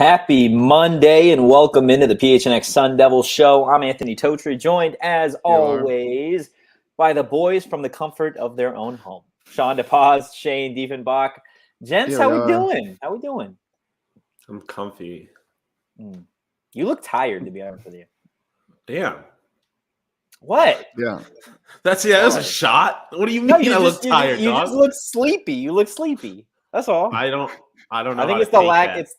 Happy Monday and welcome into the PHNX Sun Devils show. I'm Anthony Totri, joined as always by the boys from the comfort of their own home. Shawn, Shane Diefenbach. Gents, how we doing? How we doing? I'm comfy. You look tired, to be honest with you. Damn. What? Yeah. That was a shot? What do you mean I look tired, you dog? just look sleepy. You look sleepy. That's all. I don't know. I think it's the lack. It's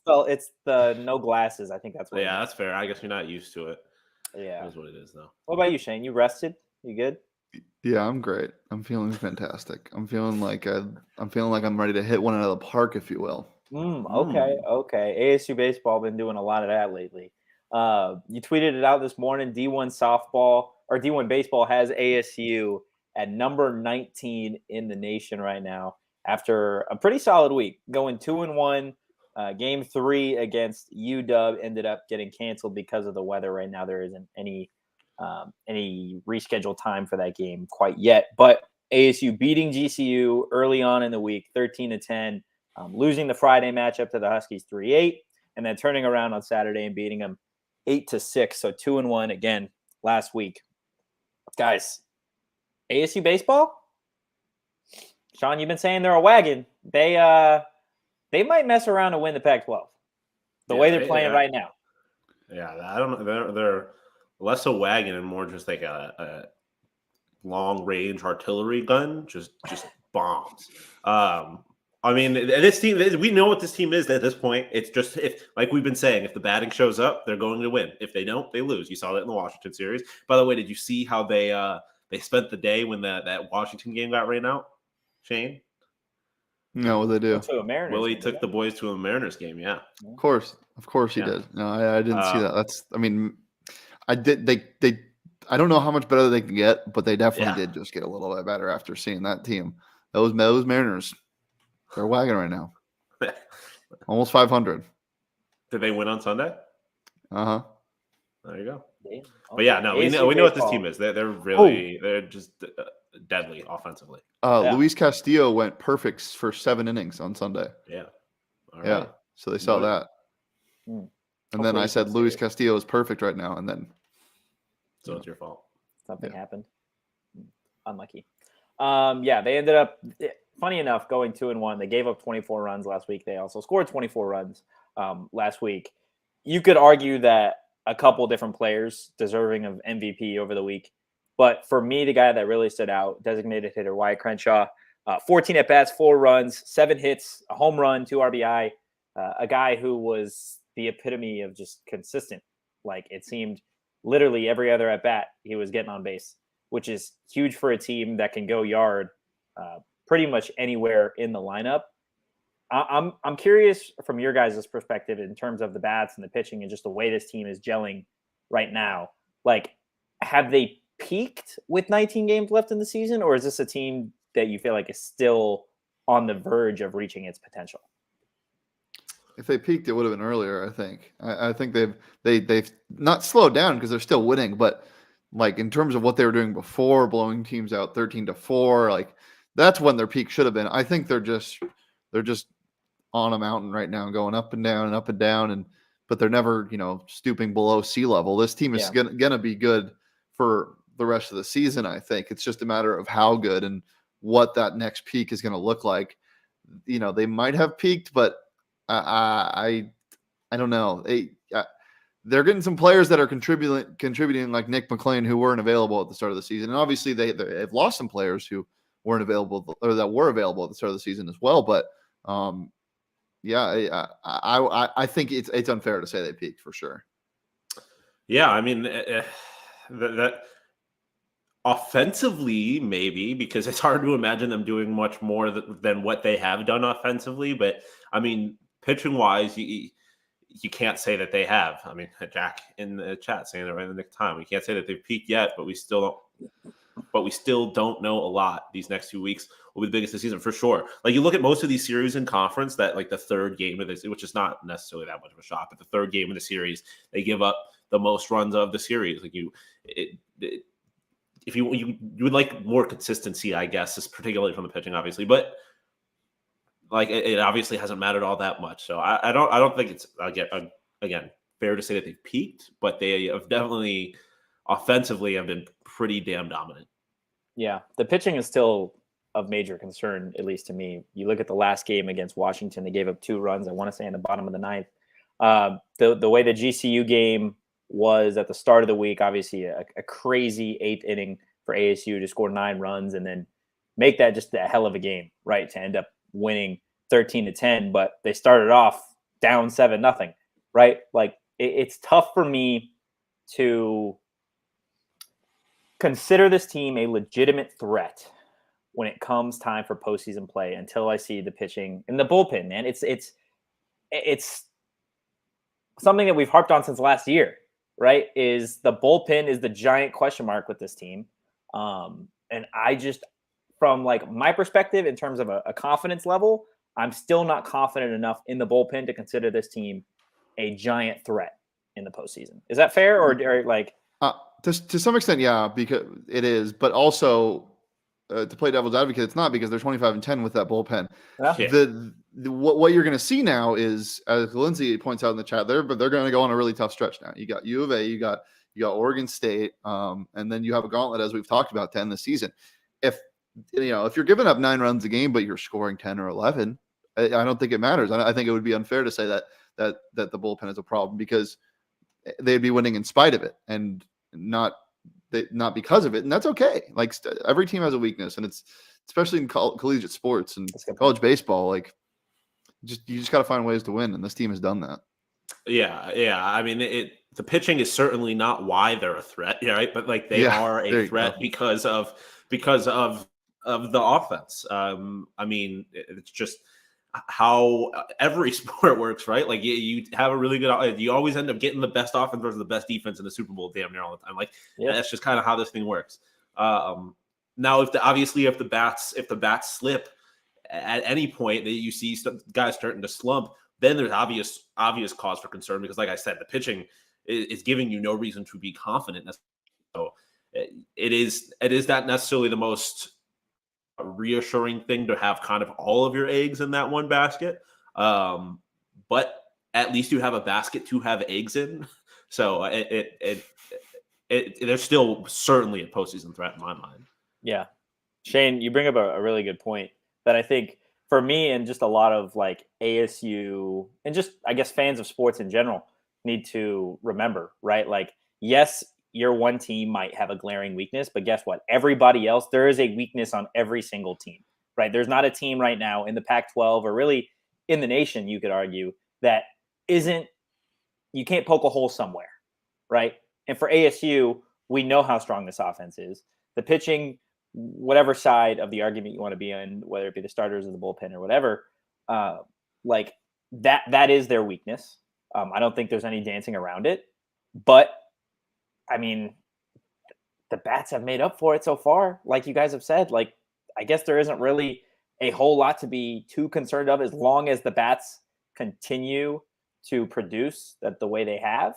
the no glasses. I think that's what. Yeah, that's fair. I guess you're not used to it. Yeah, That's what it is, though. What about you, Shane? You rested? You good? Yeah, I'm great. I'm feeling fantastic. I'm feeling like I'm ready to hit one out of the park, if you will. Okay. ASU baseball been doing a lot of that lately. You tweeted it out this morning. D1 baseball has ASU at number 19 in the nation right now after a pretty solid week, going 2-1. Game 3 against UW ended up getting canceled because of the weather. Right now, there isn't any rescheduled time for that game quite yet. But ASU beating GCU early on in the week, 13-10, losing the Friday matchup to the Huskies 3-8, and then turning around on Saturday and beating them 8-6. So 2-1 again last week. Guys, ASU baseball? Shawn, you've been saying they're a wagon. They might mess around and win the Pac-12. The way they're playing right now. Yeah, I don't know. They're less a wagon and more just like a long-range artillery gun, just bombs. I mean, this team, we know what this team is at this point. It's just, if, like we've been saying, if the batting shows up, they're going to win. If they don't, they lose. You saw that in the Washington series. By the way, did you see how they spent the day when that Washington game got rained out, Shane? No, what they do? To a Mariners Willie game, took the boys to a Mariners game, yeah. Of course he did. No, I didn't see that. I don't know how much better they can get, but they definitely did just get a little bit better after seeing that team. Those Mariners, they're wagging right now. Almost 500. Did they win on Sunday? Uh-huh. There you go. Okay. But yeah, no, we know what this team is. They're just deadly offensively. Luis Castillo went perfect for 7 innings on Sunday. Yeah. All right. Yeah. So they saw that. And then I said Luis Castillo is perfect right now, and then so it's your fault. Something happened. Unlucky. They ended up, funny enough, going 2-1. They gave up 24 runs last week. They also scored 24 runs last week. You could argue that a couple different players deserving of MVP over the week. But for me, the guy that really stood out, designated hitter Wyatt Crenshaw, 14 at-bats, 4 runs, 7 hits, a home run, 2 RBI, a guy who was the epitome of just consistent. Like, it seemed literally every other at-bat he was getting on base, which is huge for a team that can go yard pretty much anywhere in the lineup. I'm curious from your guys' perspective in terms of the bats and the pitching and just the way this team is gelling right now. Like, have they peaked with 19 games left in the season, or is this a team that you feel like is still on the verge of reaching its potential? If they peaked, it would have been earlier, I think. I think they've not slowed down because they're still winning, but like in terms of what they were doing before, blowing teams out 13-4, like that's when their peak should have been. I think they're just on a mountain right now, going up and down, but they're never, stooping below sea level. This team is gonna be good for the rest of the season. I think it's just a matter of how good and what that next peak is going to look like. They might have peaked, but I don't know. They're getting some players that are contributing like Nick McLean, who weren't available at the start of the season, and obviously they've lost some players who weren't available or that were available at the start of the season as well. But I think it's unfair to say they peaked for sure. Yeah, I mean that offensively maybe, because it's hard to imagine them doing much more than what they have done offensively. But I mean, pitching wise, you can't say that they have. I mean, Jack in the chat saying it right in the nick of time. We can't say that they've peaked yet, but we still don't know a lot. These next 2 weeks will be the biggest of the season for sure. Like, you look at most of these series in conference, that like the third game of this, which is not necessarily that much of a shot, but the third game of the series, they give up the most runs of the series. Like if you would like more consistency, I guess, is particularly from the pitching, obviously, but like it obviously hasn't mattered all that much. So I don't think it's again fair to say that they've peaked, but they have definitely offensively have been pretty damn dominant. Yeah, the pitching is still of major concern, at least to me. You look at the last game against Washington; they gave up 2 runs. I want to say in the bottom of the ninth. The way the GCU game was at the start of the week, obviously a crazy 8th inning for ASU to score 9 runs and then make that just a hell of a game, right? To end up winning 13-10, but they started off down 7-0, right? Like it's tough for me to consider this team a legitimate threat when it comes time for postseason play until I see the pitching in the bullpen, man. It's something that we've harped on since last year, right? Is the bullpen is the giant question mark with this team. And I just, from like my perspective, in terms of a confidence level, I'm still not confident enough in the bullpen to consider this team a giant threat in the postseason. Is that fair? Or like, to some extent, yeah, because it is, but also to play devil's advocate, it's not, because they're 25-10 with that bullpen. Yeah. What you're going to see now is, as Lindsay points out in the chat there, but they're going to go on a really tough stretch now. You got U of A, you got Oregon State, and then you have a gauntlet, as we've talked about, to end the season. If you're giving up 9 runs a game, but you're scoring 10 or 11, I don't think it matters. I think it would be unfair to say that the bullpen is a problem, because they'd be winning in spite of it and not because of it. And that's okay. Like every team has a weakness, and it's especially in collegiate sports and college baseball. Like you just got to find ways to win, and this team has done that. Yeah. I mean, the pitching is certainly not why they're a threat, right? But like they are a threat because of the offense. I mean, it's just how every sport works, right? Like you have a really good, you always end up getting the best offense versus the best defense in the Super Bowl damn near all the time. Like that's just kind of how this thing works. Now, if the bats slip at any point that you see guys starting to slump, then there's obvious cause for concern, because like I said, the pitching is giving you no reason to be confident. So it is not necessarily the most reassuring thing to have kind of all of your eggs in that one basket. But at least you have a basket to have eggs in. So there's still certainly a postseason threat in my mind. Yeah. Shane, you bring up a really good point that I think for me and just a lot of like ASU and just, I guess, fans of sports in general need to remember, right? Like, yes, your one team might have a glaring weakness, but guess what? Everybody else, there is a weakness on every single team, right? There's not a team right now in the Pac-12 or really in the nation, you could argue, that you can't poke a hole somewhere, right? And for ASU, we know how strong this offense is. The pitching, whatever side of the argument you want to be in, whether it be the starters or the bullpen or whatever, like that is their weakness. I don't think there's any dancing around it, but I mean, the bats have made up for it so far. Like you guys have said, like, I guess there isn't really a whole lot to be too concerned of as long as the bats continue to produce the way they have.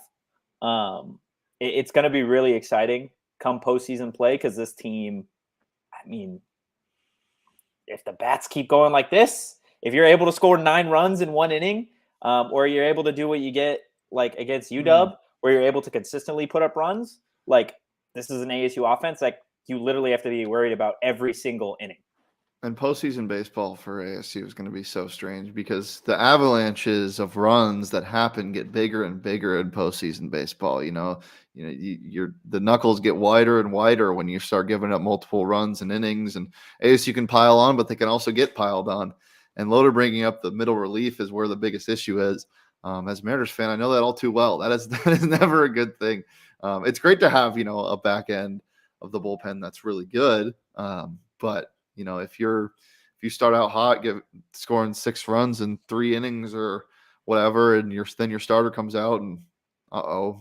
It's going to be really exciting come postseason play, because this team, I mean, if the bats keep going like this, if you're able to score 9 runs in 1 inning, or you're able to do what you get like against UW, where you're able to consistently put up runs, like this is an ASU offense, like you literally have to be worried about every single inning. And postseason baseball for ASU is going to be so strange, because the avalanches of runs that happen get bigger and bigger in postseason baseball. The knuckles get wider and wider when you start giving up multiple runs and innings, and ASU can pile on, but they can also get piled on. And Loader bringing up the middle relief is where the biggest issue is. As a Mariners fan, I know that all too well. That is never a good thing. It's great to have, a back end of the bullpen that's really good. But if you start out hot, scoring 6 runs in 3 innings or whatever, and then your starter comes out and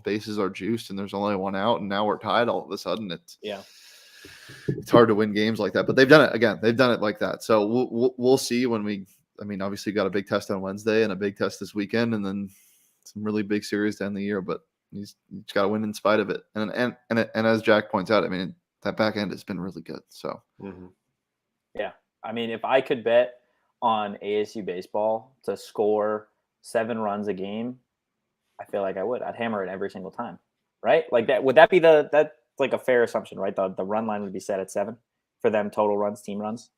bases are juiced and there's only 1 out, and now we're tied all of a sudden. It's hard to win games like that, but they've done it again. They've done it like that. So we'll see obviously got a big test on Wednesday and a big test this weekend, and then some really big series to end the year, but he's got to win in spite of it. And as Jack points out, I mean, that back end has been really good. So yeah, I mean, if I could bet on ASU baseball to score 7 runs a game, I feel like I would. I'd hammer it every single time, right? Like that. Would that be that's like a fair assumption, right? The run line would be set at 7 for them total runs, team runs.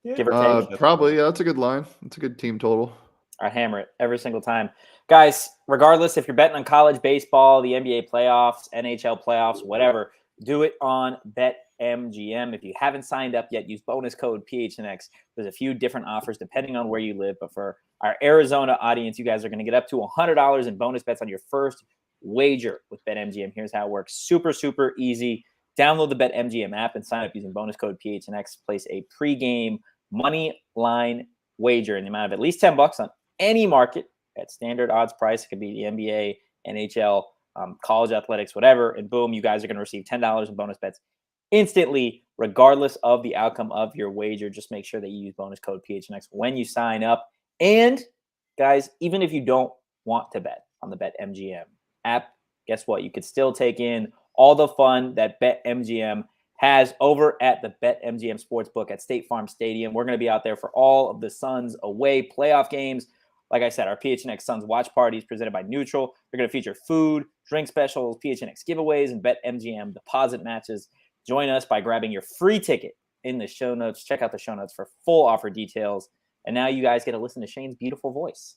Yeah, Give or take. Probably. Yeah, that's a good line. That's a good team total. I hammer it every single time. Guys, regardless if you're betting on college baseball, the NBA playoffs, NHL playoffs, whatever, do it on BetMGM. If you haven't signed up yet, use bonus code PHNX. There's a few different offers depending on where you live, but for our Arizona audience, you guys are going to get up to $100 in bonus bets on your first wager with BetMGM. Here's how it works. Super, super easy. Download the BetMGM app and sign up using bonus code PHNX. Place a pregame money line wager in the amount of at least $10 on any market at standard odds price. It could be the NBA, NHL, college athletics, whatever. And boom, you guys are going to receive $10 in bonus bets instantly, regardless of the outcome of your wager. Just make sure that you use bonus code PHNX when you sign up. And guys, even if you don't want to bet on the BetMGM app, guess what? You could still take in all the fun that BetMGM has over at the BetMGM Sportsbook at State Farm Stadium. We're going to be out there for all of the Suns away playoff games. Like I said, our PHNX Suns watch parties presented by Neutral. They're going to feature food, drink specials, PHNX giveaways, and BetMGM deposit matches. Join us by grabbing your free ticket in the show notes. Check out the show notes for full offer details. And now you guys get to listen to Shane's beautiful voice.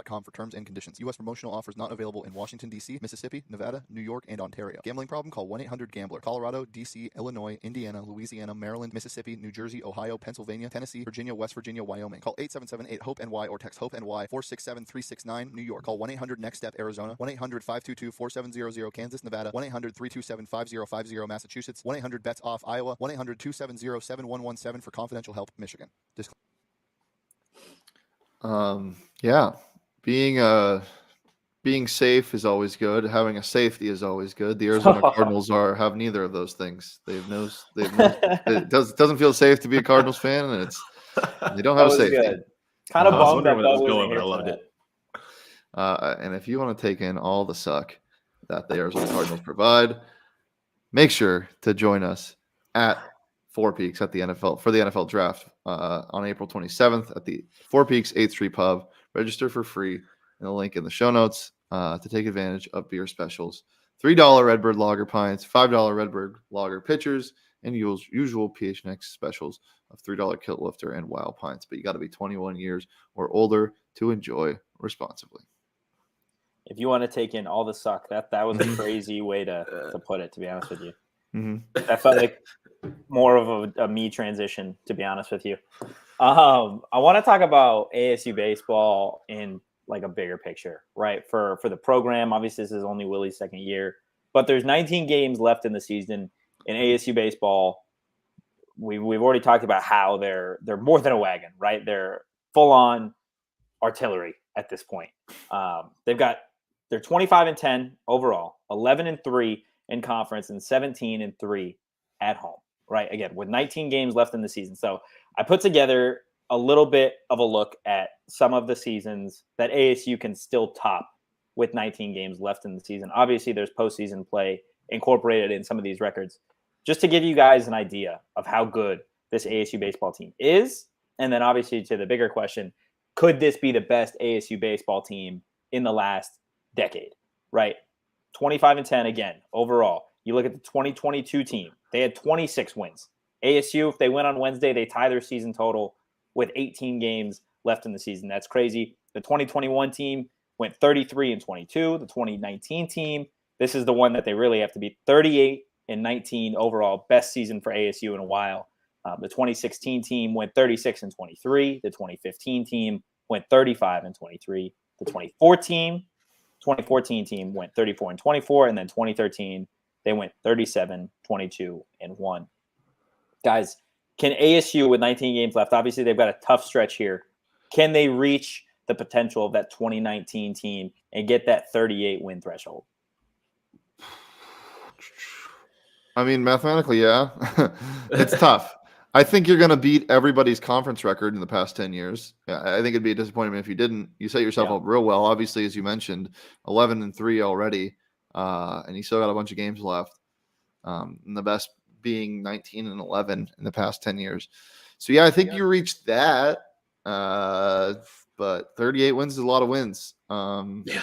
.com for terms and conditions. U.S. promotional offers not available in Washington, D.C., Mississippi, Nevada, New York, and Ontario. Gambling problem? Call 1-800-GAMBLER. Colorado, D.C., Illinois, Indiana, Louisiana, Maryland, Mississippi, New Jersey, Ohio, Pennsylvania, Tennessee, Virginia, West Virginia, Wyoming. Call 877-8-HOPE-NY or text HOPE-NY 467-369, New York. Call 1-800-NEXT-STEP, Arizona. 1-800-522-4700, Kansas, Nevada. 1-800-327-5050, Massachusetts. 1-800-BETS-OFF, Iowa. 1-800-270-7117 for confidential help, Michigan. Yeah. Being safe is always good. Having a safety is always good. The Arizona Cardinals have neither of those things. It doesn't feel safe to be a Cardinals fan, and they don't have a safety. Good. Kind of I was bummed wondering that where that was Bo going, wasn't but I here loved for it. And if you want to take in all the suck that the Arizona Cardinals provide, make sure to join us at Four Peaks at the NFL draft on April 27th at the Four Peaks 8th Street Pub. Register for free in the link in the show notes to take advantage of beer specials. $3 Redbird Lager pints, $5 Redbird Lager pitchers, and usual PHNX specials of $3 Kilt Lifter and Wild pints. But you got to be 21 years or older to enjoy responsibly. If you want to take in all the suck, that was a crazy way to put it, to be honest with you. Mm-hmm. That felt like more of a me transition, to be honest with you. I want to talk about ASU baseball in like a bigger picture, right? For the program, obviously this is only Willie's second year, but there's 19 games left in the season in ASU baseball. We've already talked about how they're more than a wagon, right? They're full on artillery at this point. They're 25-10 overall, 11-3 in conference, and 17-3 at home. Right. Again, with 19 games left in the season. So I put together a little bit of a look at some of the seasons that ASU can still top with 19 games left in the season. Obviously, there's postseason play incorporated in some of these records, just to give you guys an idea of how good this ASU baseball team is. And then obviously to the bigger question, could this be the best ASU baseball team in the last decade? Right. 25-10 again, overall. You look at the 2022 team, they had 26 wins. ASU, if they win on Wednesday, they tie their season total with 18 games left in the season. That's crazy. The 2021 team went 33-22. The 2019 team, this is the one that they really have to beat, 38-19 overall, best season for ASU in a while. The 2016 team went 36-23. The 2015 team went 35-23. The 2014 team went 34-24, and then 2013 they went 37-22-1. Guys, can ASU with 19 games left? Obviously, they've got a tough stretch here. Can they reach the potential of that 2019 team and get that 38 win threshold? I mean, mathematically, yeah. It's tough. I think you're going to beat everybody's conference record in the past 10 years. Yeah, I think it'd be a disappointment if you didn't. You set yourself up real well. Obviously, as you mentioned, 11-3 already, and you still got a bunch of games left. And the being 19-11 in the past 10 years. So yeah, I think you reached that. But 38 wins is a lot of wins. Yeah.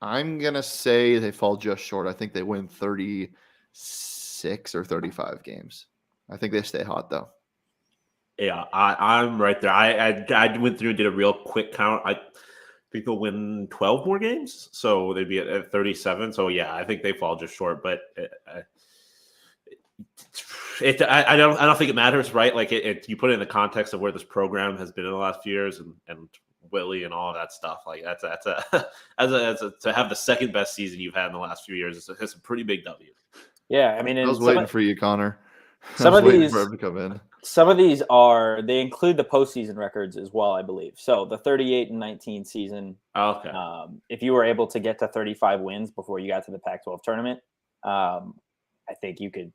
I'm gonna say they fall just short. I think they win 36 or 35 games. I think they stay hot though. Yeah, I'm right there. I went through and did a real quick count. I think they'll win 12 more games, so they'd be at 37. So yeah, I think they fall just short. But I don't think it matters, right? Like you put it in the context of where this program has been in the last few years, and Willie and all of that stuff. Like that's to have the second best season you've had in the last few years. It's a pretty big W. Yeah, I mean, I was waiting for you, Connor. Some of these for him to come in. Some of these they include the postseason records as well, I believe. So the 38-19 season. Okay. If you were able to get to 35 wins before you got to the Pac-12 tournament, I think you could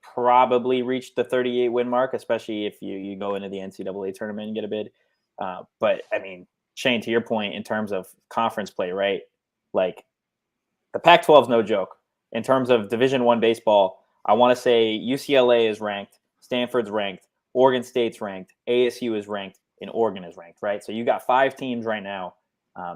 probably reach the 38 win mark, especially if you go into the NCAA tournament and get a bid. But I mean, Shane, to your point, in terms of conference play, right? Like the Pac-12 is no joke. In terms of Division I baseball, I want to say UCLA is ranked, Stanford's ranked, Oregon State's ranked, ASU is ranked, and Oregon is ranked, right? So you got 5 teams right now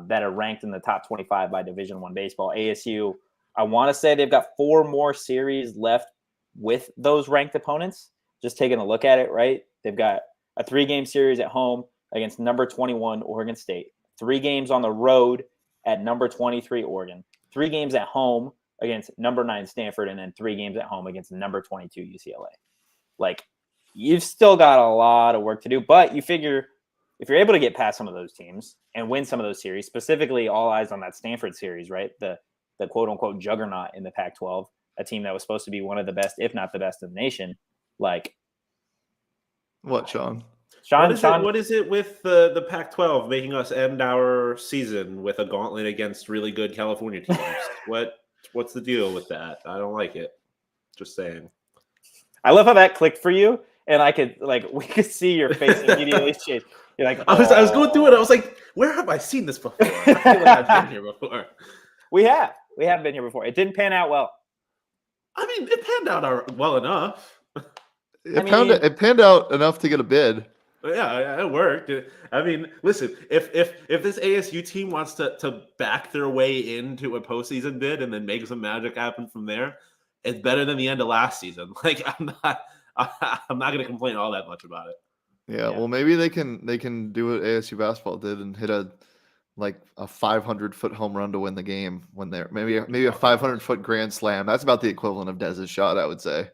that are ranked in the top 25 by Division I baseball. ASU, I want to say they've got 4 more series left with those ranked opponents. Just taking a look at it, right? They've got a 3-game series at home against number 21 Oregon State, 3 games on the road at number 23 Oregon, 3 games at home against number 9 Stanford, and then 3 games at home against number 22 UCLA. Like, you've still got a lot of work to do, but you figure if you're able to get past some of those teams and win some of those series, specifically all eyes on that Stanford series, right? The quote-unquote juggernaut in the Pac-12, a team that was supposed to be one of the best, if not the best in the nation. Like, what, Shawn? What is it with the Pac-12 making us end our season with a gauntlet against really good California teams? What's the deal with that? I don't like it. Just saying. I love how that clicked for you, and we could see your face immediately change. You're like, I was going through it. I was like, where have I seen this before? I feel like I've been here before. We have been here before. It didn't pan out well. I mean, it panned out well enough. It panned out enough to get a bid. Yeah, it worked. I mean, listen, if this ASU team wants to back their way into a postseason bid and then make some magic happen from there, it's better than the end of last season. Like, I'm not going to complain all that much about it. Yeah, well, maybe they can do what ASU basketball did and hit a 500-foot home run to win the game when they're maybe a 500-foot grand slam. That's about the equivalent of Dez's shot, I would say.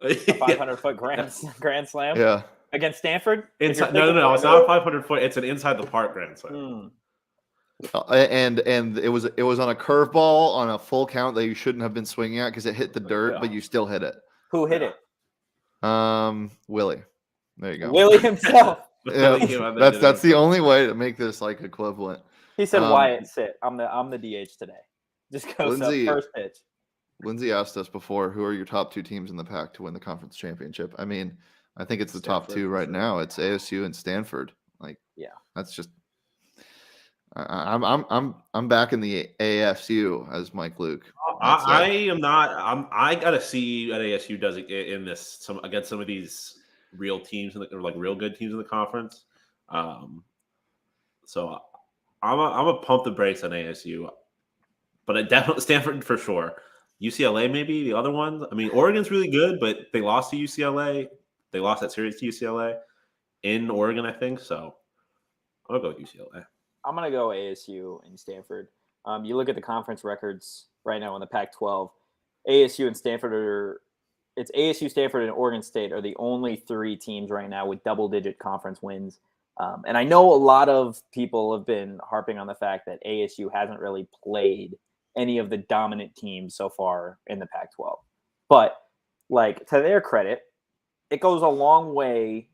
A 500-foot grand slam. Yeah. Against Stanford? No, it's not a 500-foot. It's an inside the park grand slam. And it was on a curveball on a full count that you shouldn't have been swinging at because it hit the dirt, but you still hit it. Who hit it? Willie. There you go. Willie himself. Yeah, that's the only way to make this like equivalent. He said, "Wyatt, sit. I'm the DH today. Just go first pitch." Lindsay asked us before, who are your top 2 teams in the Pac to win the conference championship? I mean, I think it's the top 2 right now. It's ASU and Stanford. Like, yeah, that's just. I'm back in the AFCU as Mike Luke. I am not. I gotta see what ASU does in this against some of these real teams or like real good teams in the conference. So I'm a pump the brakes on ASU, but I definitely Stanford for sure. UCLA maybe the other ones. I mean, Oregon's really good, but they lost to UCLA. They lost that series to UCLA in Oregon, I think. So I'll go with UCLA. I'm going to go ASU and Stanford. You look at the conference records right now in the Pac-12, ASU and Stanford it's ASU, Stanford, and Oregon State are the only 3 teams right now with double-digit conference wins. And I know a lot of people have been harping on the fact that ASU hasn't really played any of the dominant teams so far in the Pac-12. But, like, to their credit, it goes a long way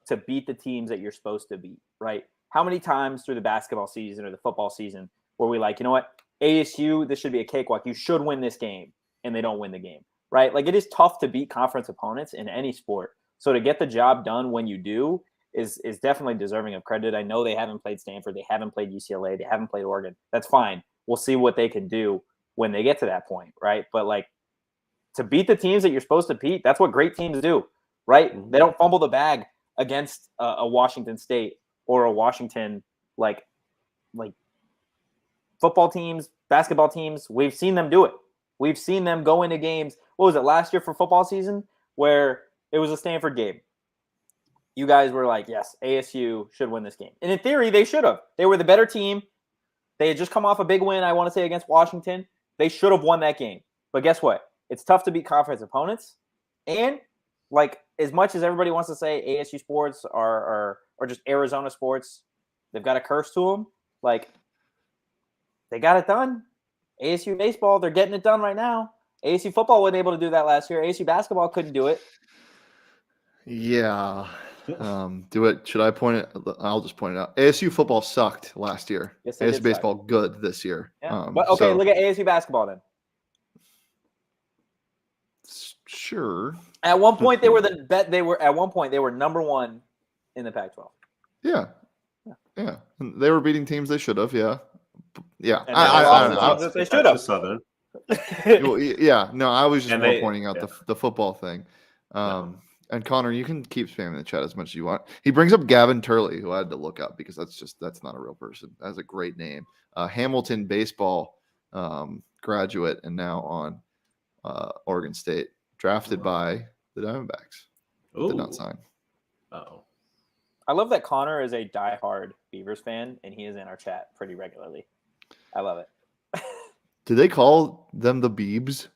to beat the teams that you're supposed to beat, right? How many times through the basketball season or the football season were we like, you know what, ASU, this should be a cakewalk. You should win this game, and they don't win the game, right? Like, it is tough to beat conference opponents in any sport. So to get the job done when you do is definitely deserving of credit. I know they haven't played Stanford. They haven't played UCLA. They haven't played Oregon. That's fine. We'll see what they can do when they get to that point, right? But, like, to beat the teams that you're supposed to beat. That's what great teams do, right? Mhm. They don't fumble the bag against a Washington State or a Washington like football teams, basketball teams. We've seen them do it. We've seen them go into games. What was it last year for football season where it was a Stanford game? You guys were like, yes, ASU should win this game. And in theory, they should have. They were the better team. They had just come off a big win, I want to say, against Washington. They should have won that game. But guess what? It's tough to beat conference opponents. And like as much as everybody wants to say ASU sports are just Arizona sports, they've got a curse to them. Like they got it done. ASU baseball, they're getting it done right now. ASU football wasn't able to do that last year. ASU basketball couldn't do it. Yeah. Do it. Should I point it? I'll just point it out. ASU football sucked last year. Yes, they ASU did baseball good this year. Yeah. But okay, look at ASU basketball then. Sure. At one point, they were number one in the Pac-12. Yeah. And they were beating teams they should have. Yeah. Yeah. And I don't know. they should have. Southern. Well, yeah. No, I was just And more pointing out the football thing. And Connor, you can keep spamming the chat as much as you want. He brings up Gavin Turley, who I had to look up because that's not a real person. That's a great name. Hamilton baseball graduate and now on Oregon State, drafted by the Diamondbacks. Did not sign. Oh. I love that Connor is a diehard Beavers fan, and he is in our chat pretty regularly. I love it. Do they call them the Beebs?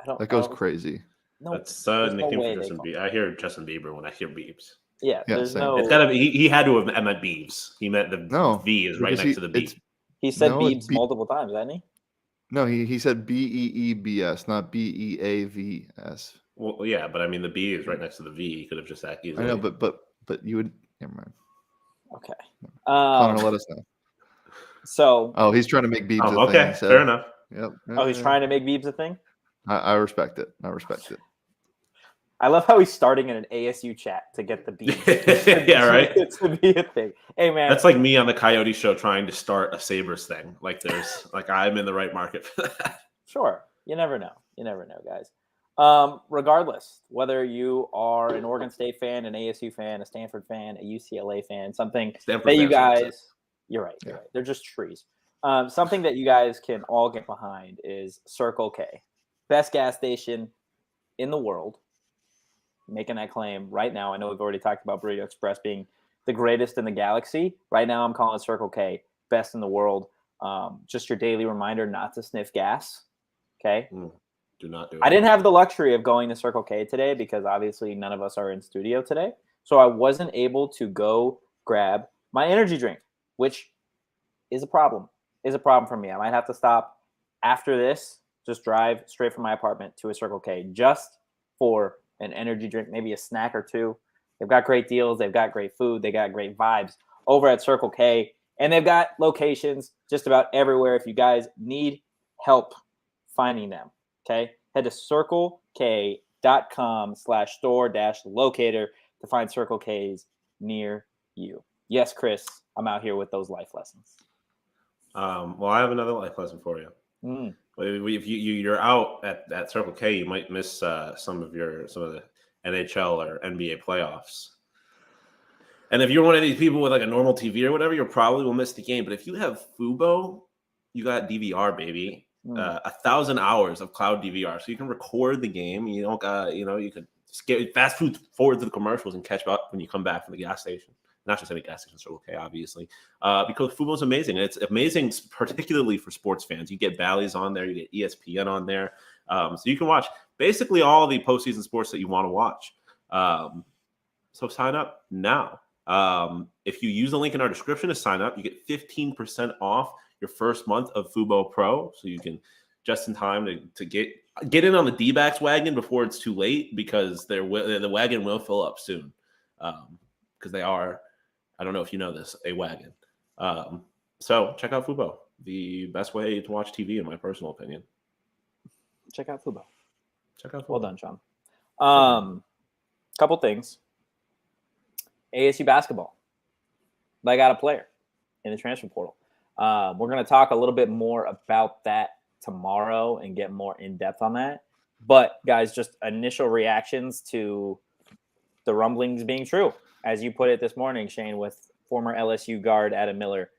That goes know. crazy. No, That's there's nickname no way for they Justin call Bieber. I hear Justin Bieber when I hear Biebs. Yeah, there's same. no. It's gotta be. He had to have meant Biebs. He meant the V is right because next to the B. He said No, it's Beebs multiple times, hasn't he? No, he said Beebs, not Beavs. Well, yeah, but I mean the B is right next to the V. He could have just that easily. I know, but you would. Never mind. Okay. Connor, let us know. So. Oh, he's trying to make Beebs a okay, thing. fair enough. Yep. Oh, he's trying to make Beebs a thing? I respect it. I love how he's starting in an ASU chat to get the Beebs. Yeah, right. To be a thing. Hey, man. That's like me on the Coyote show trying to start a Sabres thing. Like I'm in the right market for that. Sure. You never know. Guys. Regardless, whether you are an Oregon State fan, an ASU fan, a Stanford fan, a UCLA fan, something Stanford that you fans, guys, you're right. They're just trees. Something that you guys can all get behind is Circle K. Best gas station in the world. Making that claim right now. I know we've already talked about Burrito Express being the greatest in the galaxy. Right now, I'm calling Circle K best in the world. Just your daily reminder not to sniff gas. Okay? Do not do it. I didn't have the luxury of going to Circle K today because obviously none of us are in studio today. So I wasn't able to go grab my energy drink, which is a problem. For me. I might have to stop after this, just drive straight from my apartment to a Circle K just for an energy drink, maybe a snack or two. They've got great deals. They've got great food. They got great vibes over at Circle K. And they've got locations just about everywhere if you guys need help finding them. Okay? Head to circlek.com/store-locator to find Circle K's near you. Yes, Chris, I'm out here with those life lessons. Well, I have another life lesson for you. If you're out at Circle K, you might miss some of the NHL or NBA playoffs. And if you're one of these people with like a normal TV or whatever, you probably will miss the game. But if you have Fubo, you got DVR, baby. 1,000 hours of cloud DVR, so you can record the game. You don't got, you could fast food forward to the commercials and catch up when you come back from the gas station. Not just any gas station, Circle K, obviously, because Fubo is amazing. And it's amazing, particularly for sports fans. You get Bally's on there, you get ESPN on there, so you can watch basically all the postseason sports that you want to watch. So sign up now. If you use the link in our description to sign up, you get 15% off your first month of Fubo Pro, so you can just in time to get in on the D-backs wagon before it's too late, because the wagon will fill up soon, because they are. I don't know if you know this, a wagon. So check out Fubo, the best way to watch TV, in my personal opinion. Check out Fubo. Fubo. Well done, Shawn. Couple things. ASU basketball. They got a player in the transfer portal. We're going to talk a little bit more about that tomorrow and get more in depth on that. But guys, just initial reactions to the rumblings being true, as you put it this morning, Shane, with former LSU guard Adam Miller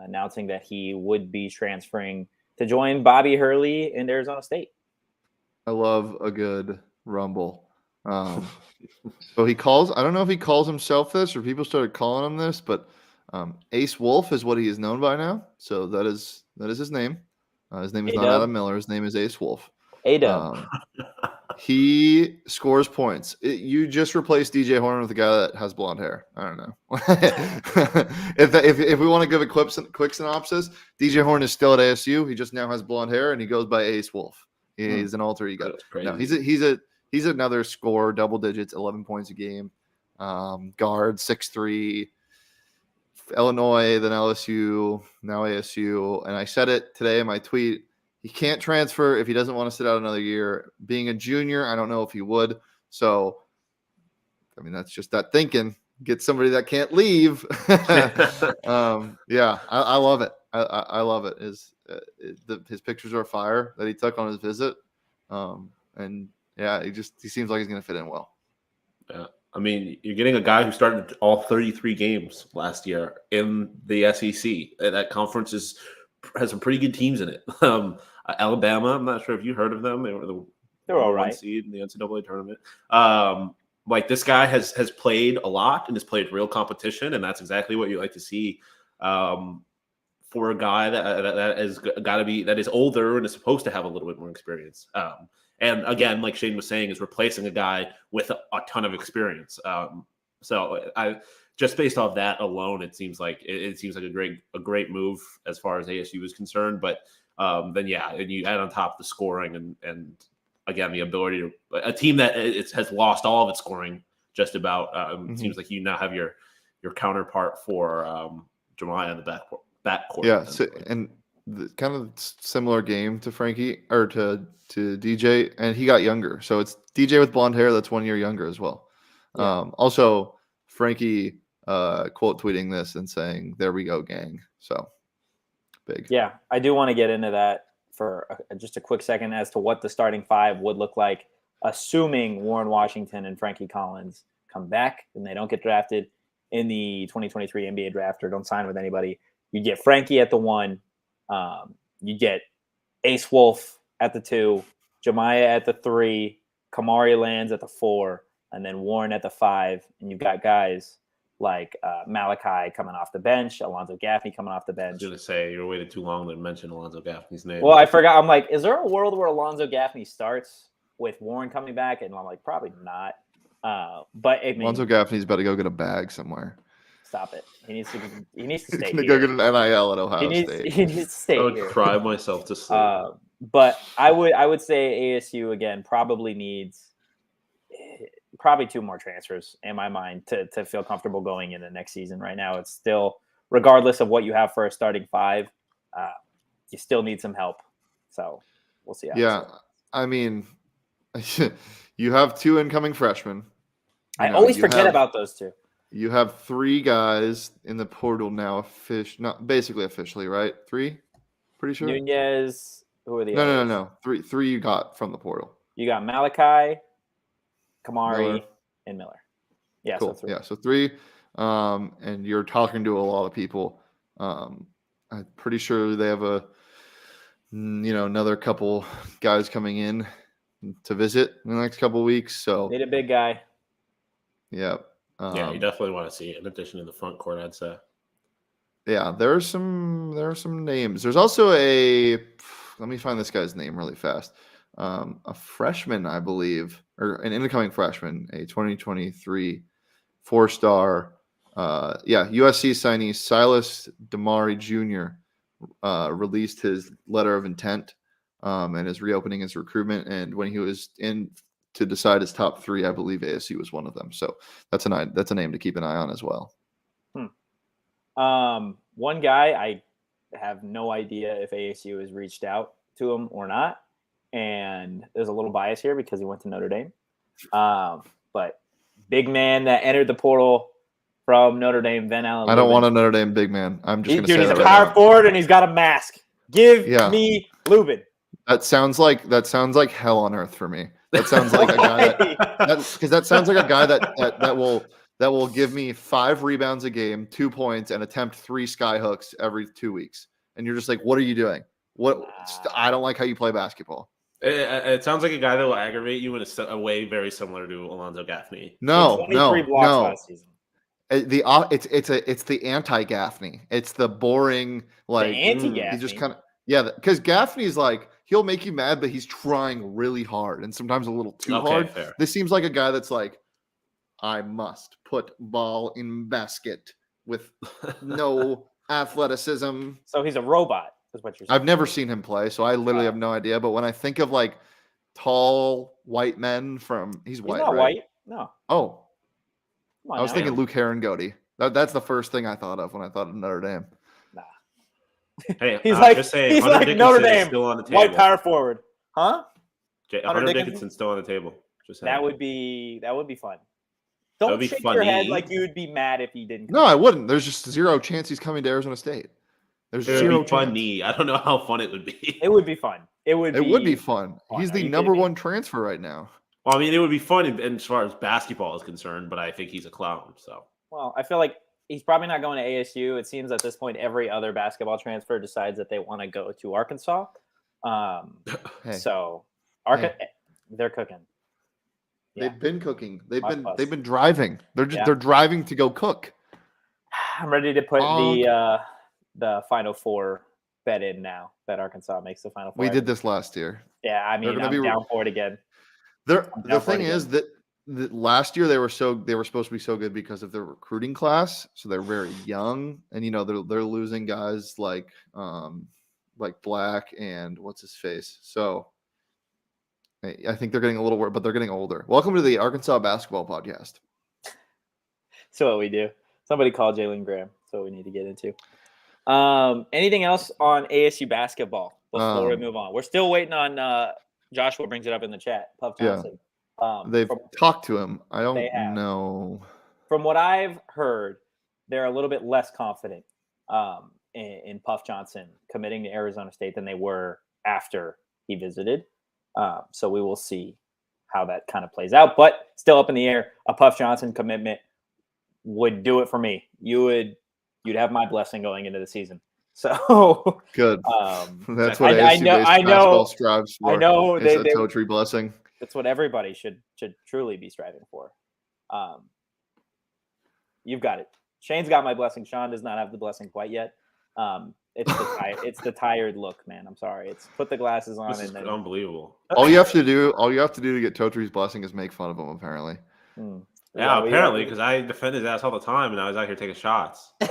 announcing that he would be transferring to join Bobby Hurley in Arizona State. I love a good rumble. So he calls, I don't know if he calls himself this or people started calling him this, but Ace Wolf is what he is known by now. So that is his name. His name is not Adam Miller. His name is Ace Wolf. A-Dub. He scores points. You just replaced DJ Horn with a guy that has blonde hair. I don't know. if we want to give a quick synopsis, DJ Horn is still at ASU. He just now has blonde hair and he goes by Ace Wolf. He's an alter ego. No, he's another scorer, double digits, 11 points a game. Guard, 6'3", Illinois, then LSU, now ASU. And I said it today in my tweet. He can't transfer if he doesn't want to sit out another year. Being a junior, I don't know if he would. So, I mean, that's just that thinking. Get somebody that can't leave. Yeah, I love it. I love it. His pictures are fire that he took on his visit. And yeah, he seems like he's going to fit in well. Yeah. I mean, you're getting a guy who started all 33 games last year in the SEC. That conference has some pretty good teams in it. Alabama, I'm not sure if you heard of them. They're all right. Seed in the NCAA tournament. Like this guy has played a lot and has played real competition, and that's exactly what you like to see for a guy that is older and is supposed to have a little bit more experience. And again, like Shane was saying, is replacing a guy with a ton of experience. So I just based off that alone, it seems like a great move as far as ASU is concerned. But then and you add on top the scoring and again the ability to a team that has lost all of its scoring just about. It seems like you now have your counterpart for Jemiah in the backcourt. Yeah, so, and kind of similar game to Frankie or to DJ, and he got younger. So it's DJ with blonde hair that's 1 year younger as well. Yeah. Also, Frankie quote tweeting this and saying, "There we go, gang." So big. Yeah, I do want to get into that for just a quick second as to what the starting five would look like, assuming Warren Washington and Frankie Collins come back and they don't get drafted in the 2023 NBA draft or don't sign with anybody. You get Frankie at the 1. You get Ace Wolf at the 2, Jemiah at the 3, Kamari Lands at the 4, and then Warren at the 5. And you've got guys like Malachi coming off the bench, Alonzo Gaffney coming off the bench. I was going to say, you waited too long to mention Alonzo Gaffney's name. Well, I forgot. I'm like, is there a world where Alonzo Gaffney starts with Warren coming back? And I'm like, probably not. But I mean, Alonzo Gaffney's about to go get a bag somewhere. Stop it. He needs to stay He's going to here. go get an NIL at Ohio State. He needs to stay I would here. cry myself to sleep. But I would say ASU again probably needs probably 2 more transfers in my mind to feel comfortable going into next season. Right now, it's still, regardless of what you have for a starting 5, you still need some help. So we'll see. I mean, you have 2 incoming freshmen. I always forget about those 2. You have 3 guys in the portal now, not basically officially, right? 3, pretty sure. Nunez. Who are the others? No. 3 you got from the portal. You got Malachi, Kamari, and Miller. Yeah, cool. So 3. Yeah, so 3. And you're talking to a lot of people. I'm pretty sure they have another couple guys coming in to visit in the next couple of weeks. So need a big guy. Yeah. You definitely want to see it in addition to the front court, I'd say. Yeah, there are some names. There's also let me find this guy's name really fast. A freshman, I believe, or an incoming freshman, a 2023 4-star. USC signee Silas Damari Jr. Released his letter of intent and is reopening his recruitment. And when he was in to decide his top 3, I believe ASU was one of them. So that's a name to keep an eye on as well. One guy, I have no idea if ASU has reached out to him or not. And there's a little bias here because he went to Notre Dame. But big man that entered the portal from Notre Dame, Van Allen. I don't want a Notre Dame big man. I'm just going to say he's that a power forward and he's got a mask. Give me Lubin. That sounds like hell on earth for me. That sounds like a guy that sounds like a guy that will give me 5 rebounds a game, 2 points, and attempt 3 sky hooks every 2 weeks. And you're just like, what are you doing? I don't like how you play basketball. It sounds like a guy that will aggravate you in a way very similar to Alonzo Gaffney. No, 23 blocks last season. It's the anti-Gaffney. It's the boring, like, The anti-Gaffney. He just kind of because Gaffney's like, he'll make you mad, but he's trying really hard and sometimes a little too hard. Fair. This seems like a guy that's like, I must put ball in basket with no athleticism. So he's a robot, is what you're saying. I've never seen him play, so I literally have no idea. But when I think of like tall white men he's white, not right? white. No. Oh, Come on I was now. thinking Luke Herringody. That's the first thing I thought of when I thought of Notre Dame. Nah. Hey, He's I'm like, just saying, he's Hunter like Dickinson Notre is Dame, still on the table. white power forward. Huh? Hunter Dickinson? Dickinson's still on the table. Just saying. That would be fun. That Don't would be shake your head funny. like you would be mad if he didn't. No, I wouldn't. There's just zero chance he's coming to Arizona State. There's It zero would be chance. funny. I don't know how fun it would be. It would be fun. It would be fun. He's Are the you number kidding me? 1 transfer right now. Well, I mean, it would be fun as far as basketball is concerned, but I think he's a clown. So Well, I feel like he's probably not going to ASU. It seems at this point every other basketball transfer decides that they want to go to Arkansas. Hey, So they're cooking. Yeah. they've been cooking. They've Much less. been driving. They're Yeah. they're driving to go cook. I'm ready to put the Final Four bet in now that Arkansas makes the Final Four. We did this last year. Yeah, I mean, gonna I'm be- down for it again. The down for thing it is that last year they were supposed to be so good because of their recruiting class, so they're very young, and they're losing guys like Black and what's his face. So I think they're getting a little worried, but they're getting older. Welcome to the Arkansas Basketball Podcast. So what we do. Somebody call Jalen Graham. That's what we need to get into. Anything else on ASU basketball before we move on? We're still waiting on Joshua brings it up in the chat. Puff Johnson. They've talked to him. I They have. don't know. From what I've heard, they're a little bit less confident in Puff Johnson committing to Arizona State than they were after he visited. So we will see how that kind of plays out. But still up in the air, a Puff Johnson commitment would do it for me. You'd have my blessing going into the season. So Good. That's what I ASU know- based I know- basketball strives for. I know is they- a Totri blessing. that's what everybody should truly be striving for. You've got it. Shane's got my blessing. Shawn does not have the blessing quite yet. It's the tired look, man. I'm sorry. It's put the glasses on this is and then unbelievable. All you have to do to get Totri's blessing is make fun of him. Apparently, Is Yeah, that what you apparently, have to because I defend his ass all the time, and I was out here taking shots. It's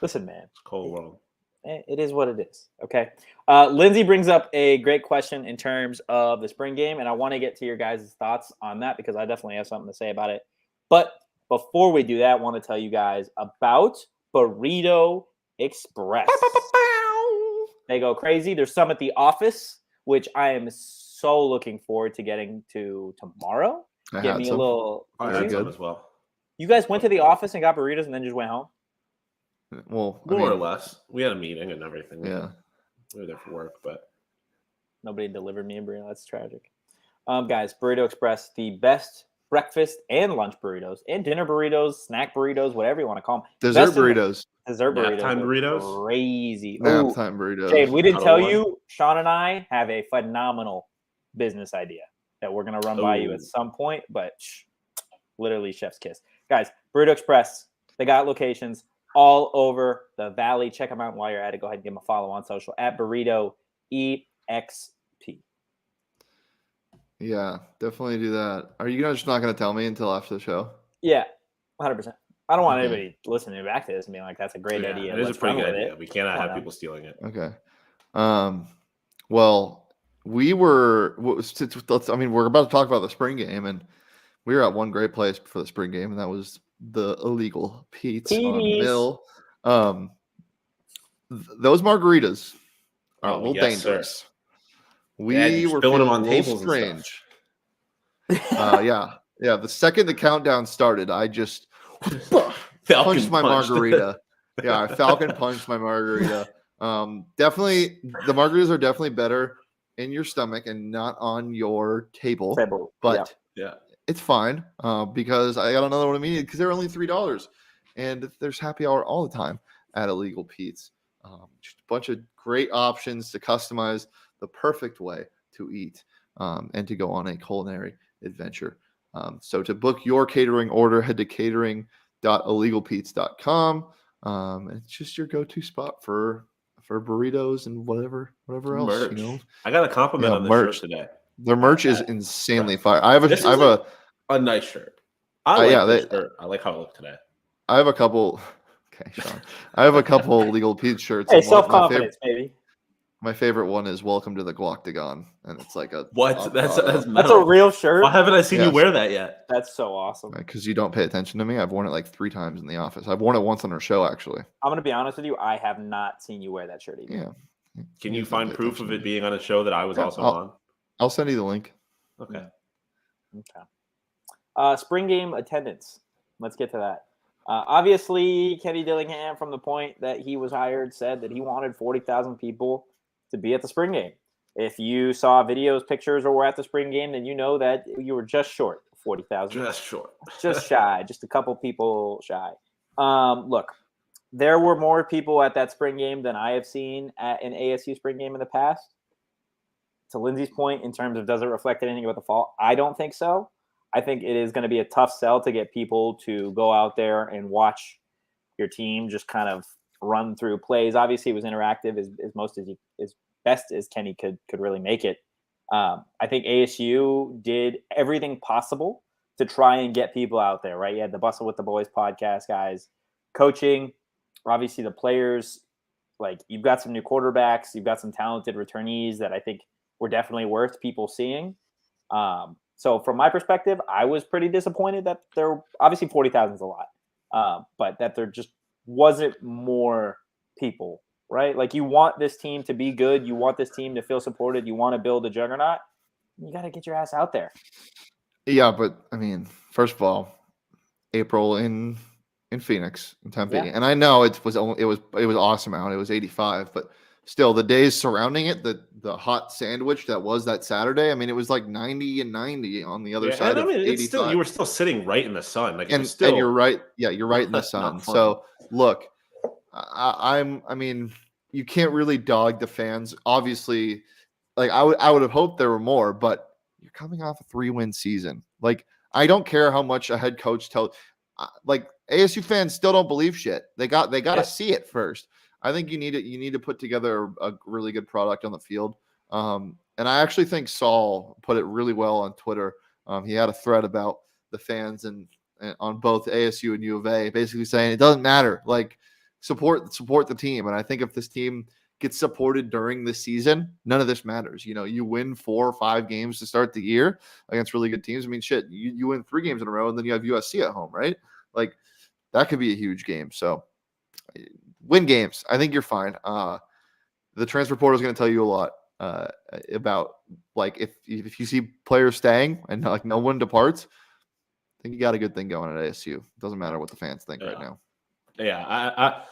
Listen, man. a cold world. It is what it is. Okay. Lindsay brings up a great question in terms of the spring game, and I want to get to your guys' thoughts on that because I definitely have something to say about it. But before we do that, I want to tell you guys about Burrito Express. They go crazy. There's some at the office, which I am so looking forward to getting to tomorrow. I Give had me some. a little. I Very had some good. as well. You guys went to the office and got burritos and then just went home? Well, More or less. We had a meeting and everything. Yeah. We were there for work, but Nobody delivered me a burrito. That's tragic. Guys, Burrito Express, the best breakfast and lunch burritos and dinner burritos, snack burritos, whatever you want to call them. dessert Best in the- burritos. Dessert burritos. Naptime are burritos? Crazy. Ooh, Naptime burritos. Shade, we didn't Not a tell one. you, Shawn and I have a phenomenal business idea that we're going to run by you at Ooh. some point, but literally chef's kiss. Guys, Burrito Express, they got locations all over the valley. Check them out while you're at it. Go ahead and give them a follow on social at Burrito EXP. Yeah, definitely do that. Are you guys just not going to tell me until after the show? Yeah, 100%. I don't want Okay. anybody listening back to this and being like, that's a great yeah, idea. it is a Let's pretty run good with idea. it. We cannot have Why not? people stealing it. Okay. Well, we're about to talk about the spring game, and we were at one great place for the spring game, and that was the illegal Pete's on Petey's. Mill. Those margaritas are a Oh, little yes, sir. dangerous. We Yeah, you're were spilling them feeling on a little tables and strange. Yeah. The second the countdown started, I just Falcon punched my punched. margarita. Yeah, I Falcon punched my margarita. Definitely, the margaritas are definitely better in your stomach and not on your table. But Yeah. it's fine because I got another one immediately because they're only $3, and there's happy hour all the time at Illegal Pete's. Just a bunch of great options to customize the perfect way to eat and to go on a culinary adventure. So to book your catering order, head to catering.illegalpete's.com. And it's just your go-to spot for burritos and whatever else, Merch. I got a compliment on this merch. shirt today. Their merch is insanely fire. I have a nice shirt. I like this shirt. I like how it looked today. I have a couple. Okay, Shawn. I have a couple Illegal Pete shirts. Hey, self-confidence, baby. My favorite one is "Welcome to the Guoctagon," and it's like a what? That's a real shirt. Why haven't I seen you wear that yet? That's so awesome. Because you don't pay attention to me. I've worn it like 3 times in the office. I've worn it once on our show, actually. I'm gonna be honest with you. I have not seen you wear that shirt either. Yeah. Can you find proof of it being on a show that I was also on? I'll send you the link. Okay. Spring game attendance. Let's get to that. Obviously, Kenny Dillingham, from the point that he was hired, said that he wanted 40,000 people to be at the spring game. If you saw videos, pictures, or were at the spring game, then you know that you were just short of 40,000. Just short. Just shy. Just a couple people shy. Look, there were more people at that spring game than I have seen at an ASU spring game in the past. To Lindsay's point, in terms of does it reflect anything about the fall, I don't think so. I think it is going to be a tough sell to get people to go out there and watch your team just kind of run through plays. Obviously, it was interactive as best as Kenny could really make it. I think ASU did everything possible to try and get people out there, right? You had the Bustle with the Boys podcast guys, coaching, obviously the players. Like, you've got some new quarterbacks, you've got some talented returnees that I think were definitely worth people seeing. So from my perspective, I was pretty disappointed that there obviously 40,000 is a lot, but that there just wasn't more people, right? Like, you want this team to be good. You want this team to feel supported. You want to build a juggernaut. You got to get your ass out there. Yeah, but I mean, first of all, April in Phoenix, in Tempe, and I know it was awesome out. It was 85, but still, the days surrounding it, the hot sandwich that was that Saturday. I mean, it was like 90 and 90 on the other side. And I mean, of 85. You were still sitting right in the sun. Like, and you're right. Yeah, you're right in the sun. So look, I mean, you can't really dog the fans. Obviously, like I would have hoped there were more, but you're coming off a 3-win season. Like, I don't care how much a head coach tells. Like, ASU fans still don't believe shit. They got to see it first. I think you need to put together a really good product on the field. And I actually think Saul put it really well on Twitter. He had a thread about the fans and on both ASU and U of A, basically saying it doesn't matter. Like, support the team. And I think if this team gets supported during the season, none of this matters. You know, you win 4 or 5 games to start the year against really good teams. I mean, shit, you win 3 games in a row and then you have USC at home, right? Like, that could be a huge game. So win games. I think you're fine. The transfer portal is going to tell you a lot about, like, if you see players staying and like no one departs, I think you got a good thing going at ASU. Doesn't matter what the fans think right now. Yeah,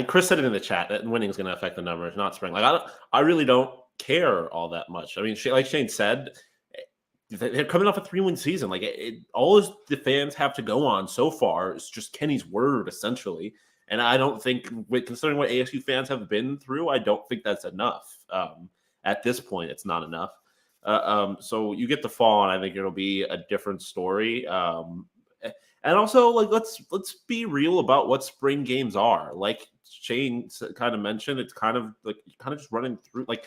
Chris said it in the chat that winning is going to affect the numbers, not spring. Like, I really don't care all that much. I mean, like Shane said, they're coming off a 3-win season. Like, all the fans have to go on so far is just Kenny's word, essentially. And I don't think, considering what ASU fans have been through, I don't think that's enough. At this point, it's not enough. So you get the fall, and I think it'll be a different story. And also, like, let's be real about what spring games are. Like Shane kind of mentioned, it's kind of just running through. Like,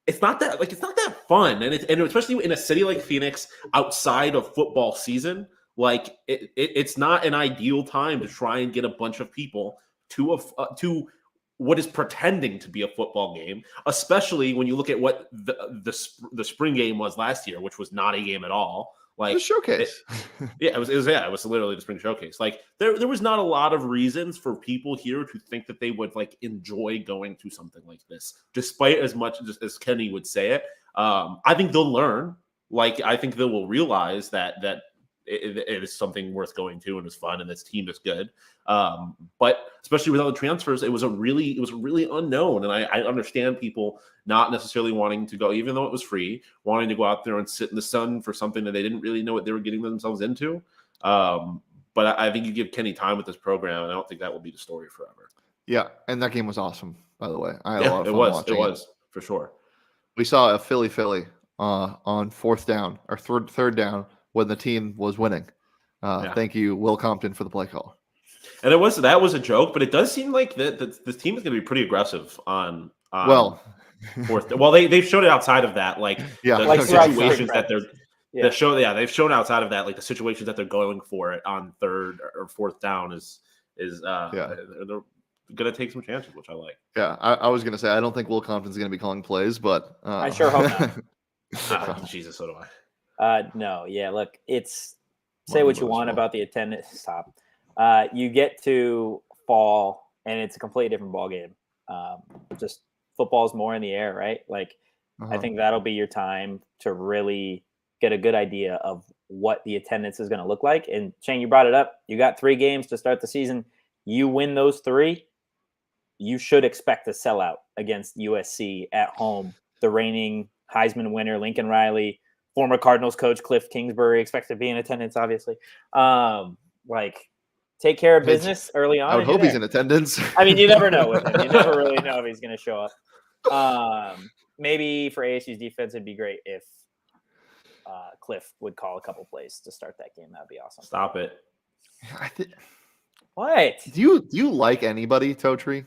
it's not that fun, and especially in a city like Phoenix, outside of football season. Like, it's not an ideal time to try and get a bunch of people to what is pretending to be a football game, especially when you look at what the spring game was last year, which was not a game at all. Like, the showcase. It was literally the spring showcase. Like, there was not a lot of reasons for people here to think that they would, like, enjoy going to something like this, despite as much as Kenny would say it. I think they'll learn. Like, I think they will realize that it is something worth going to and is fun, and this team is good. But especially with all the transfers, it was a really unknown, and I understand people not necessarily wanting to go, even though it was free, wanting to go out there and sit in the sun for something that they didn't really know what they were getting themselves into. But I think you give Kenny time with this program, and I don't think that will be the story forever. Yeah, and that game was awesome, by the way. I had a lot of fun watching it. It was, for sure. We saw a Philly on fourth down or third down when the team was winning. Thank you, Will Compton, for the play call. And that was a joke, but it does seem like the team is going to be pretty aggressive on fourth. Well, they've shown it outside of that, the situations that they've shown outside of that, like the situations that they're going for it on third or fourth down they're going to take some chances, which I like. Yeah, I was going to say I don't think Will Compton's going to be calling plays, but I sure hope not. Jesus, so do I. No, yeah. Look, it's say what you want about the attendance. Stop. You get to fall, and it's a completely different ball game. Just football's more in the air, right? Like, I think that'll be your time to really get a good idea of what the attendance is going to look like. And Shane, you brought it up. You got 3 games to start the season. You win those 3, you should expect a sellout against USC at home. The reigning Heisman winner, Lincoln Riley, former Cardinals coach Cliff Kingsbury expects to be in attendance, obviously. Take care of business early on. I would hope he's in attendance. I mean, you never know with him. You never really know if he's going to show up. Maybe for ASU's defense, it'd be great if Cliff would call a couple plays to start that game. That'd be awesome. Stop it. What? Do you like anybody, Totri?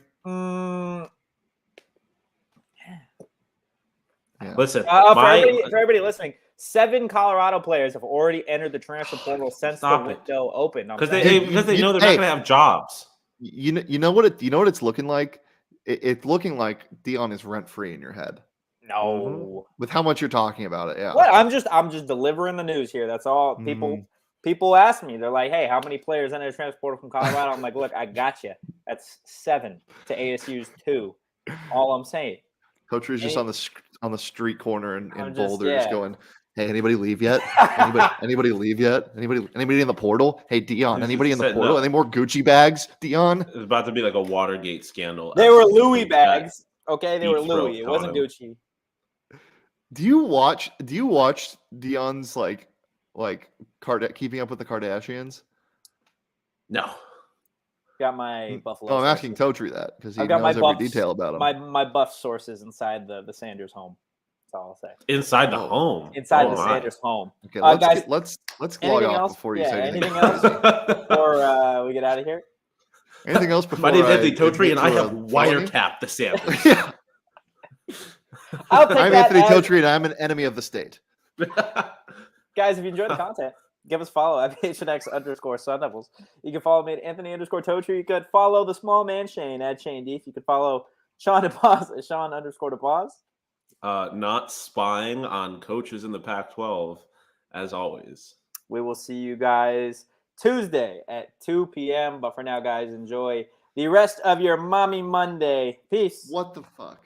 Yeah. Listen, for everybody listening, 7 Colorado players have already entered the transfer portal since the window opened. Because they know they're not going to have jobs. You know what it's looking like? It's looking like Dion is rent free in your head. No, with how much you're talking about it. Yeah. What? I'm just delivering the news here. That's all. People ask me. They're like, "Hey, how many players entered the transfer portal from Colorado?" I'm like, "Look, I got you. That's 7 to ASU's 2. All I'm saying." Coach is just on the street corner in Boulder, just going, "Hey, anybody leave yet? Anybody leave yet? Anybody in the portal? Hey, Dion, anybody in the portal? No. Any more Gucci bags, Dion?" It was about to be like a Watergate scandal. They were Louis bags. Okay, they were Louis. It wasn't Gucci. Do you watch Dion's keeping up with the Kardashians? No. Got my Buffalo. Oh, I'm asking Totri that because he knows every detail about him. My buff sources inside the Sanders home. That's all I'll say. Inside the home. Inside the Sanders home. Okay, let's log off before you say anything. Else before we get out of here? Anything else before? My name's Anthony Totri, and I have wiretapped the Sanders. Yeah. I'm Anthony Totri, and I'm an enemy of the state. Guys, if you enjoyed the content, give us a follow at PHNX _Sun Devils. You can follow me at Anthony _Totri. You could follow the small man Shane at Shane Deef. You could follow Shawn DePaz at Shawn _DePaz. Not spying on coaches in the Pac-12, as always. We will see you guys Tuesday at 2 p.m. But for now, guys, enjoy the rest of your Mommy Monday. Peace. What the fuck?